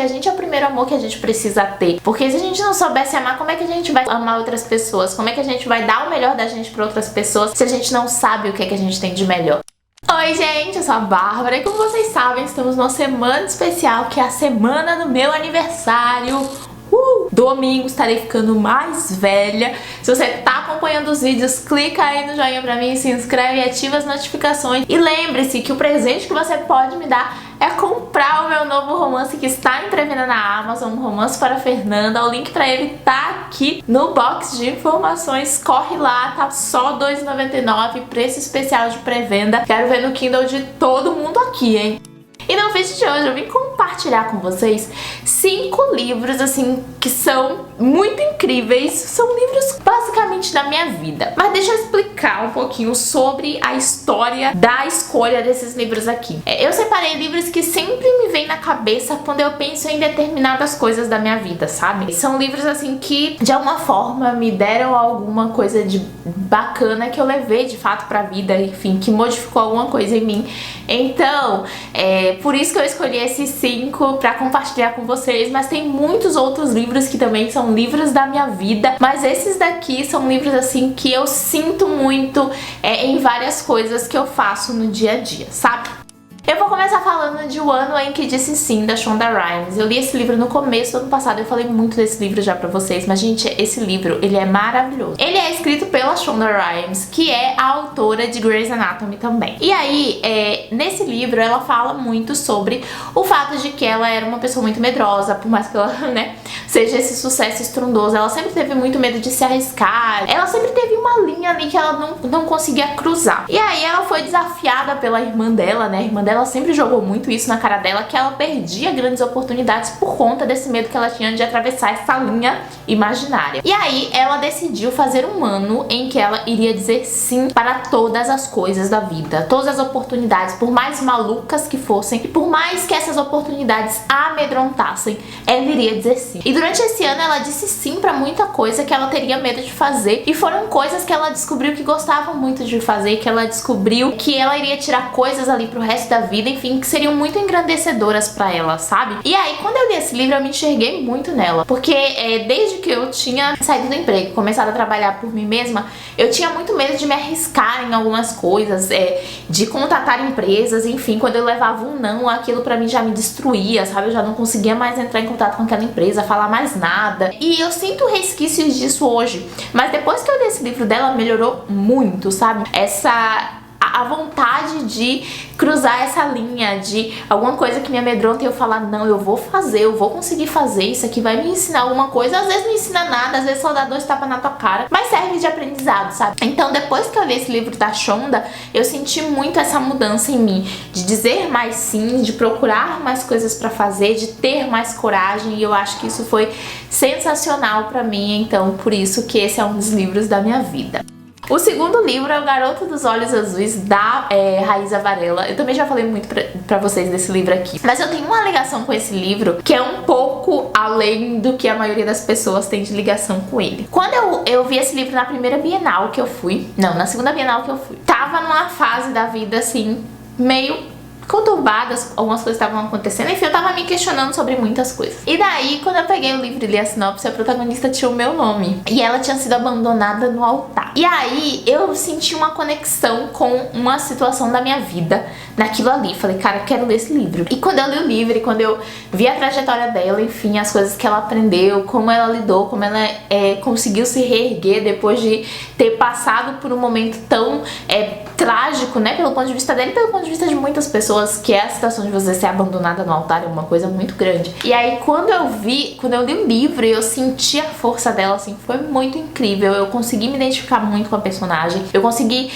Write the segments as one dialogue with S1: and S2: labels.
S1: A gente é o primeiro amor que a gente precisa ter. Porque se a gente não soubesse amar, como é que a gente vai amar outras pessoas? Como é que a gente vai dar o melhor da gente para outras pessoas se a gente não sabe o que é que a gente tem de melhor? Oi gente, eu sou a Bárbara e como vocês sabem, estamos numa semana especial que é a semana do meu aniversário. Domingo estarei ficando mais velha. Se você tá acompanhando os vídeos, clica aí no joinha pra mim, se inscreve e ativa as notificações. E lembre-se que o presente que você pode me dar é comprar o meu novo romance que está em pré-venda na Amazon, Um Romance para Fernanda. O link pra ele tá aqui no box de informações. Corre lá, tá só R$ 2,99, preço especial de pré-venda. Quero ver no Kindle de todo mundo aqui, hein? E no vídeo de hoje eu vim compartilhar com vocês 5 livros, assim, que são muito incríveis. São livros basicamente da minha vida. Mas deixa eu explicar um pouquinho sobre a história da escolha desses livros aqui. Eu separei livros que sempre me vêm na cabeça quando eu penso em determinadas coisas da minha vida, sabe? São livros, assim, que de alguma forma me deram alguma coisa de bacana que eu levei de fato pra vida, enfim, que modificou alguma coisa em mim. Então, por isso que eu escolhi esses 5 pra compartilhar com vocês, mas tem muitos outros livros que também são livros da minha vida, mas esses daqui são livros assim que eu sinto muito em várias coisas que eu faço no dia a dia, sabe? Eu vou começar falando de O Ano em que Disse Sim, da Shonda Rhimes. Eu li esse livro no começo do ano passado, eu falei muito desse livro já pra vocês, mas gente, esse livro, ele é maravilhoso. Ele é escrito pela Shonda Rhimes, que é a autora de Grey's Anatomy também. E aí, nesse livro, ela fala muito sobre o fato de que ela era uma pessoa muito medrosa, por mais que ela, né, seja esse sucesso estrondoso, ela sempre teve muito medo de se arriscar, ela sempre teve uma linha ali que ela não conseguia cruzar. E aí ela foi desafiada pela irmã dela, né, a irmã dela sempre jogou muito isso na cara dela, que ela perdia grandes oportunidades por conta desse medo que ela tinha de atravessar essa linha imaginária. E aí ela decidiu fazer um ano em que ela iria dizer sim para todas as coisas da vida, todas as oportunidades, por mais malucas que fossem, e por mais que essas oportunidades a amedrontassem, ela iria dizer sim. E durante esse ano ela disse sim para muita coisa que ela teria medo de fazer, e foram coisas que ela descobriu que gostava muito de fazer, que ela descobriu que ela iria tirar coisas ali pro resto da vida, enfim, que seriam muito engrandecedoras pra ela, sabe? E aí, quando eu li esse livro, eu me enxerguei muito nela, porque desde que eu tinha saído do emprego, começado a trabalhar por mim mesma, eu tinha muito medo de me arriscar em algumas coisas, de contatar empresas, enfim, quando eu levava um não, aquilo pra mim já me destruía, sabe? Eu já não conseguia mais entrar em contato com aquela empresa, falar mais nada, e eu sinto resquícios disso hoje, mas depois que eu li esse livro dela, melhorou muito, sabe? A vontade de cruzar essa linha, de alguma coisa que me amedronta e eu falar, não, eu vou fazer, eu vou conseguir fazer, isso aqui vai me ensinar alguma coisa. Às vezes não ensina nada, às vezes só dá 2 tapas na tua cara, mas serve de aprendizado, sabe? Então depois que eu li esse livro da Shonda, eu senti muito essa mudança em mim, de dizer mais sim, de procurar mais coisas pra fazer, de ter mais coragem, e eu acho que isso foi sensacional pra mim, então por isso que esse é um dos livros da minha vida. O segundo livro é O Garoto dos Olhos Azuis, da Raíza Varela. Eu também já falei muito pra vocês desse livro aqui, mas eu tenho uma ligação com esse livro que é um pouco além do que a maioria das pessoas tem de ligação com ele. Quando eu vi esse livro na primeira Bienal que eu fui, não, na segunda Bienal que eu fui, tava numa fase da vida assim, meio conturbadas, algumas coisas estavam acontecendo, enfim, eu tava me questionando sobre muitas coisas. E daí, quando eu peguei o livro e li a sinopse, a protagonista tinha o meu nome, e ela tinha sido abandonada no altar. E aí, eu senti uma conexão com uma situação da minha vida naquilo ali. Falei, cara, eu quero ler esse livro. E quando eu li o livro, e quando eu vi a trajetória dela, enfim, as coisas que ela aprendeu, como ela lidou, como ela conseguiu se reerguer depois de ter passado por um momento tão trágico, né, pelo ponto de vista dela e pelo ponto de vista de muitas pessoas, que é a situação de você ser abandonada no altar, é uma coisa muito grande. E aí quando eu li o livro e eu senti a força dela, assim, foi muito incrível. Eu consegui me identificar muito com a personagem, eu consegui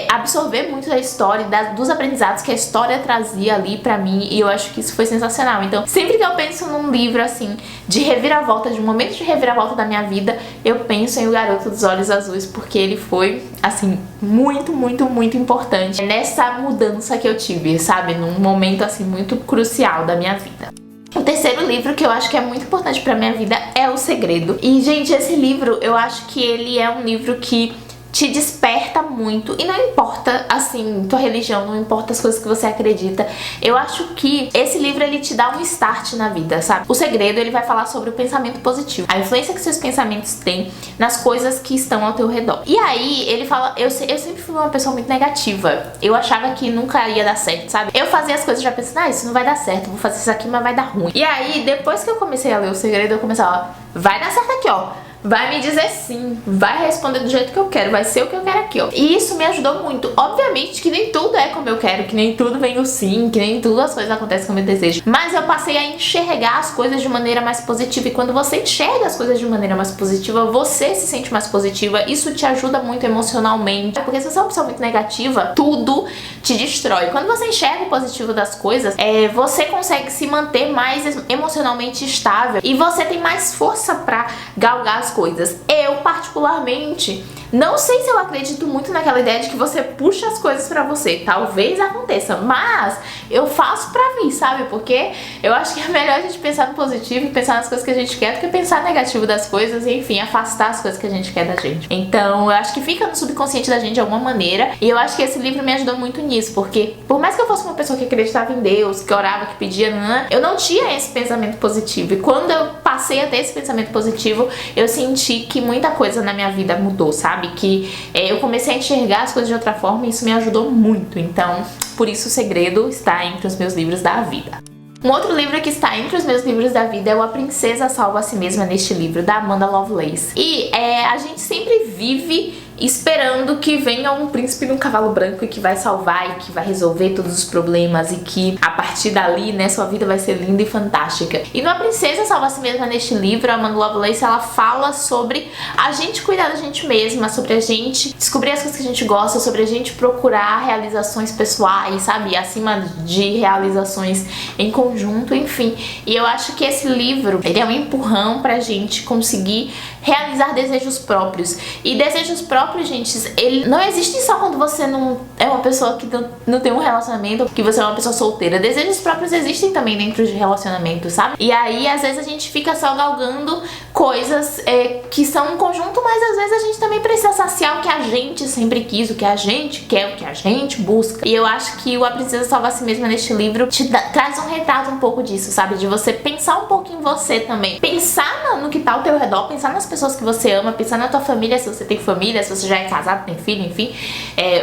S1: absorver muito da história, dos aprendizados que a história trazia ali pra mim, e eu acho que isso foi sensacional. Então, sempre que eu penso num livro, assim, de reviravolta, de um momento de reviravolta da minha vida, eu penso em O Garoto dos Olhos Azuis, porque ele foi, assim, muito, muito, muito importante nessa mudança que eu tive, sabe? Num momento, assim, muito crucial da minha vida. O terceiro livro que eu acho que é muito importante pra minha vida é O Segredo. E, gente, esse livro, eu acho que ele é um livro que te desperta muito. E não importa, assim, tua religião, não importa as coisas que você acredita. Eu acho que esse livro, ele te dá um start na vida, sabe? O Segredo, ele vai falar sobre o pensamento positivo, a influência que seus pensamentos têm nas coisas que estão ao teu redor. E aí, ele fala, eu sempre fui uma pessoa muito negativa. Eu achava que nunca ia dar certo, sabe? Eu fazia as coisas já pensando, isso não vai dar certo, vou fazer isso aqui, mas vai dar ruim. E aí, depois que eu comecei a ler O Segredo, eu comecei a falar, vai dar certo aqui, ó. Vai me dizer sim, vai responder do jeito que eu quero, vai ser o que eu quero aqui, ó. E isso me ajudou muito. Obviamente que nem tudo é como eu quero, que nem tudo vem o sim, que nem tudo as coisas acontecem como eu desejo. Mas eu passei a enxergar as coisas de maneira mais positiva. E quando você enxerga as coisas de maneira mais positiva, você se sente mais positiva. Isso te ajuda muito emocionalmente. Porque se você é uma pessoa muito negativa, tudo te destrói. Quando você enxerga o positivo das coisas, você consegue se manter mais emocionalmente estável. E você tem mais força pra galgar as coisas. Eu, particularmente, não sei se eu acredito muito naquela ideia de que você puxa as coisas pra você. Talvez aconteça, mas eu faço pra mim, sabe? Porque eu acho que é melhor a gente pensar no positivo e pensar nas coisas que a gente quer do que pensar no negativo das coisas e, enfim, afastar as coisas que a gente quer da gente. Então, eu acho que fica no subconsciente da gente de alguma maneira. E eu acho que esse livro me ajudou muito nisso, porque por mais que eu fosse uma pessoa que acreditava em Deus, que orava, que pedia, eu não tinha esse pensamento positivo. E quando eu passei a ter esse pensamento positivo, eu senti que muita coisa na minha vida mudou, sabe? Que eu comecei a enxergar as coisas de outra forma e isso me ajudou muito. Então, por isso O Segredo está entre os meus livros da vida. Um outro livro que está entre os meus livros da vida é o A Princesa Salva a Si Mesma, neste livro, da Amanda Lovelace. E a gente sempre vive esperando que venha um príncipe num cavalo branco e que vai salvar e que vai resolver todos os problemas e que a partir dali, né, sua vida vai ser linda e fantástica. E no A Princesa Salva a Si Mesma, neste livro, a Amanda Lovelace, ela fala sobre a gente cuidar da gente mesma, sobre a gente descobrir as coisas que a gente gosta, sobre a gente procurar realizações pessoais, sabe? Acima de realizações em conjunto, enfim. E eu acho que esse livro, ele é um empurrão pra gente conseguir realizar desejos próprios. E desejos próprios, gente, ele não existe só quando você não é uma pessoa que não tem um relacionamento, que você é uma pessoa solteira. Desejos próprios existem também dentro de relacionamento, sabe? E aí, às vezes, a gente fica só galgando coisas que são um conjunto, mas às vezes a gente também precisa saciar o que a gente sempre quis, o que a gente quer, o que a gente busca. E eu acho que o A Princesa Salva a Si Mesma, neste livro, traz um retrato um pouco disso, sabe? De você pensar um pouco em você também. Pensar no que tá ao teu redor, pensar nas pessoas que você ama, pensar na tua família, se você tem família, se você já é casado, tem filho, enfim,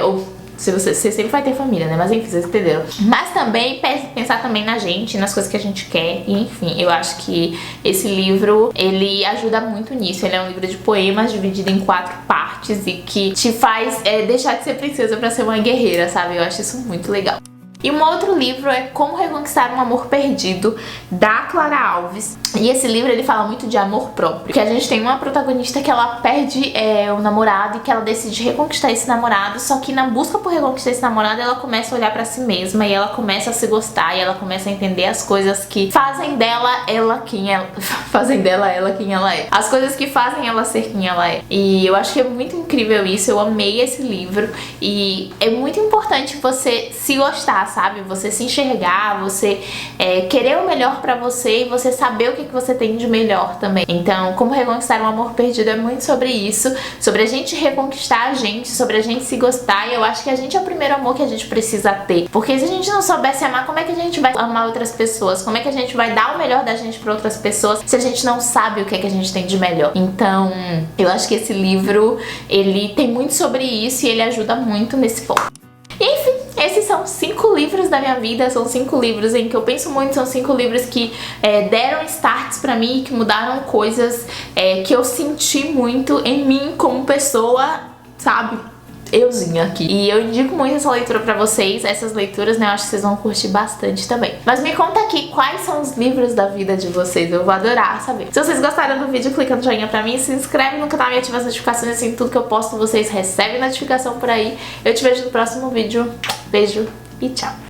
S1: ou se você sempre vai ter família, né? Mas enfim, vocês entenderam. Mas também pensar também na gente, nas coisas que a gente quer, e enfim, eu acho que esse livro, ele ajuda muito nisso. Ele é um livro de poemas dividido em 4 partes e que te faz deixar de ser princesa pra ser uma guerreira, sabe? Eu acho isso muito legal. E um outro livro é Como Reconquistar um Amor Perdido, da Clara Alves. E esse livro, ele fala muito de amor próprio. Que a gente tem uma protagonista que ela perde o namorado e que ela decide reconquistar esse namorado. Só que na busca por reconquistar esse namorado, ela começa a olhar pra si mesma e ela começa a se gostar e ela começa a entender as coisas que fazem dela ela quem ela fazem dela ela quem ela é. As coisas que fazem ela ser quem ela é. E eu acho que é muito incrível isso. Eu amei esse livro e é muito importante você se gostar, sabe? Você se enxergar, você querer o melhor pra você e você saber o que você tem de melhor também. Então, Como Reconquistar um Amor Perdido é muito sobre isso, sobre a gente reconquistar a gente, sobre a gente se gostar. E eu acho que a gente é o primeiro amor que a gente precisa ter. Porque se a gente não soubesse amar, como é que a gente vai amar outras pessoas? Como é que a gente vai dar o melhor da gente pra outras pessoas se a gente não sabe o que é que a gente tem de melhor? Então, eu acho que esse livro, ele tem muito sobre isso e ele ajuda muito nesse ponto. E, enfim, esses são 5 livros da minha vida, são 5 livros em que eu penso muito, são 5 livros que deram starts pra mim, que mudaram coisas que eu senti muito em mim como pessoa, sabe? Euzinha aqui. E eu indico muito essa leitura pra vocês, essas leituras, né? Eu acho que vocês vão curtir bastante também. Mas me conta aqui quais são os livros da vida de vocês, eu vou adorar saber. Se vocês gostaram do vídeo, clica no joinha pra mim, se inscreve no canal e ativa as notificações, assim, tudo que eu posto vocês recebem notificação por aí. Eu te vejo no próximo vídeo. Beijo e tchau!